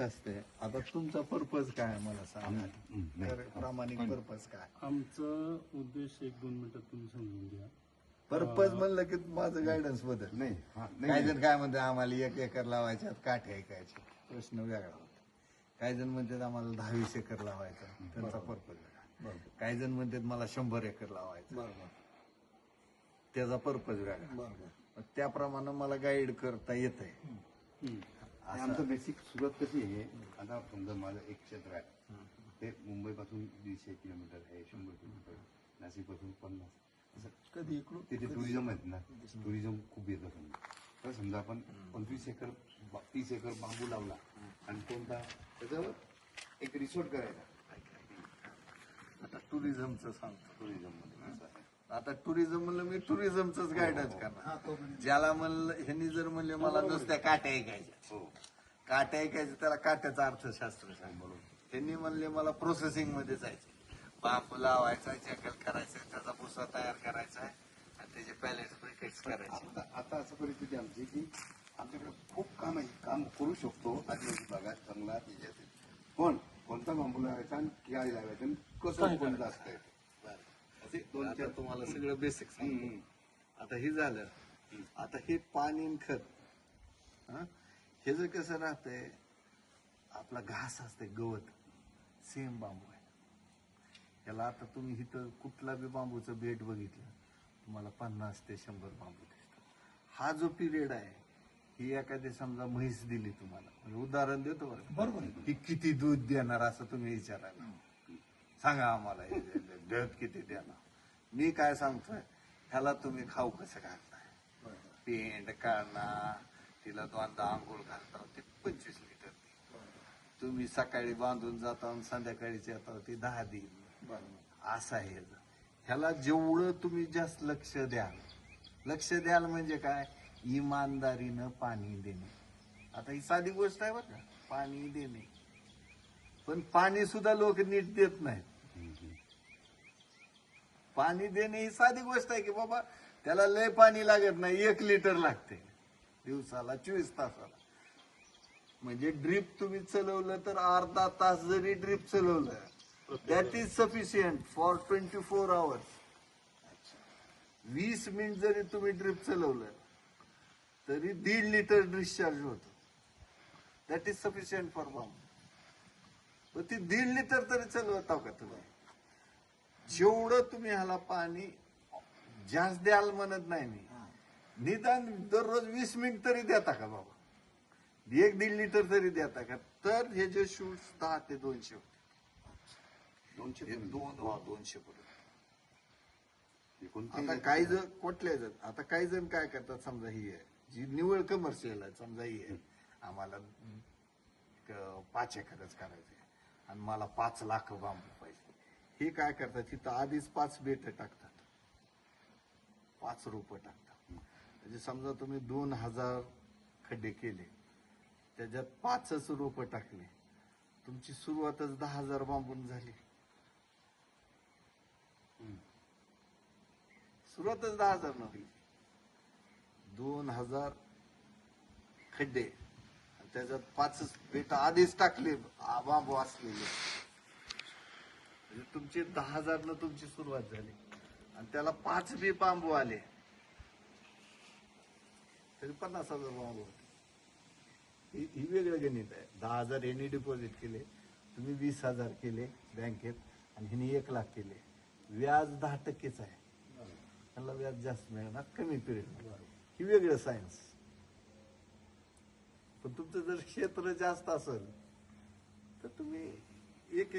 असते. आता तुमचा पर्पज काय आहे मला सांगा. तर प्रामाणिक पर्पज काय? आमचं उद्देश 1-2 मिनिटात तुम्ही समजून घ्या. पर्पज म्हणलं की माझं गायडन्स बदल नाही काही जण काय म्हणते आम्हाला 1 एकर लावायच्यात काठे ऐकायचे, प्रश्न वेगळा होता. काही जण म्हणतात आम्हाला 10-20 एकर लावायचं, त्यांचा पर्पज वेगळा. काही जण म्हणतात मला 100 एकर लावायचं, बरोबर त्याचा पर्पज वेगळा. बरोबर. त्याप्रमाणे मला गाईड करता येत आहे. आमचं बेसिक सुरुवात कशी आहे. आता समजा माझं एक क्षेत्र आहे, ते मुंबई पासून 150 किलोमीटर आहे, 100 किलोमीटर, नाशिक पासून 50. असं कधी इकडून तिथे टुरिझम आहेत ना, टुरिझम खूप येतं समजा. तर समजा आपण 25 एकर 30 एकर बांबू लावला आणि कोणता त्याच्यावर एक रिसॉर्ट करायचा. आता टुरिझमचं सांगतो. टुरिझम मध्ये असं आहे. आता टुरिझम म्हणलं मी टुरिझमच गायडन्स करणार. ज्याला म्हणलं ह्यांनी जर म्हणले मला नुसत्या काट्या ऐकायच्या, हो काट्या ऐकायचं त्याला काट्याचा अर्थशास्त्र सांग. त्यांनी म्हणले मला प्रोसेसिंग मध्ये जायचं, बांबू लावायचा, जंगल करायचं, त्याचा भुसा तयार करायचा आहे आणि त्याचे पॅलेट्स ब्रिकेट्स करायचे. आता असं परिस्थिती आमची की आमच्याकडे खूप काम आहे, काम करू शकतो आदिवासी भागात, जंगलात, याच्यात. पण कोणता बांबू लावायचा आणि काय लावायचं आणि कसं कोणतं असतंय असे दोन आता चार तुम्हाला सगळं बेसिक सांगतो. आता हे झालं. आता हे पाणी आणि खत, हे जर कसं राहतंय, आपला घास असते, गवत, सेम बांबू आहे. याला आता तुम्ही इथं कुठला बी बांबूचं बेट बघितलं, तुम्हाला 50 ते 100 बांबू दिसतात. हा जो पिरियड आहे, ही एखादी समजा म्हैस दिली तुम्हाला, म्हणजे उदाहरण देतो बरं, बरोबर, ही किती दूध देणार असं तुम्ही विचारायला सांगा आम्हाला, दूध किती देणार. मी काय सांगतोय, ह्याला तुम्ही खाऊ कसं घालताय, पेंड काढणार, तिला 2दा आंघोळ घालता, ते 25 लिटर देईल. तुम्ही सकाळी बांधून जाता आणि संध्याकाळीच येता, ती 10 देईल. असं आहे. ह्याला जेवढं तुम्ही जास्त लक्ष द्याल म्हणजे काय, इमानदारीनं पाणी देणे. आता ही साधी गोष्ट आहे बरं का, पाणी देणे. पण पाणी सुद्धा लोक नीट देत नाहीत. पाणी देणे ही साधी गोष्ट आहे की बाबा त्याला लय पाणी लागत नाही, 1 लिटर लागते दिवसाला, 24 तासाला. म्हणजे ड्रीप तुम्ही चालवलं तर अर्धा तास जरी ड्रीप चालवलं, that is sufficient for 24 hours. 20 minute जरी तुम्ही ड्रीप चालवलं तरी 1.5 लिटर डिस्चार्ज होतं. दॅट इज सफिशियंट फॉर बांबू. पण ती 1.5 लिटर तरी चालवता का तुम्ही? जेवढं तुम्ही ह्याला पाणी जास्त द्याल म्हणत नाही मी, निदान दररोज 20 मिनिट तरी देता का बाबा, 1-1.5 लिटर तरी देता का, तर हे जे शूट्स 10 ते 200 होते. 200 पर्यंत. आता काही जण कुठले जण, आता काही जण काय करतात, समजा ही आहे जी निवळ कमर्शियल आहे, समजा ही आहे, आम्हाला 5 एकरच करायचे आणि मला 5 लाख बांबू पाहिजे. हे काय करतात, तिथं आधीच 5 बेट टाकतात, 5 रोपं टाकतात. म्हणजे समजा तुम्ही 2000 खड्डे केले, त्याच्यात 5च रोपं टाकले, तुमची सुरुवातच 10,000 बांबून झाली. सुरुवातच 10,000 नव्हती. 2000 खड्डे, त्याच्यात 5 बेट आधीच टाकले बांबू असलेले, म्हणजे तुमचे 10,000 न तुमची सुरुवात झाली आणि त्याला 5 बी बांबू आले तरी 50,000 बांबू होते. ही वेगळं गणित आहे. 10,000 यांनी डिपॉझिट केले, तुम्ही 20,000 केले बँकेत आणि ह्यांनी 1 लाख केले, व्याज 10% आहे. त्याला व्याज जास्त मिळणार कमी पिरियड. ही वेगळं सायन्स. पण तुमचं जर क्षेत्र जास्त असेल तर तुम्ही एक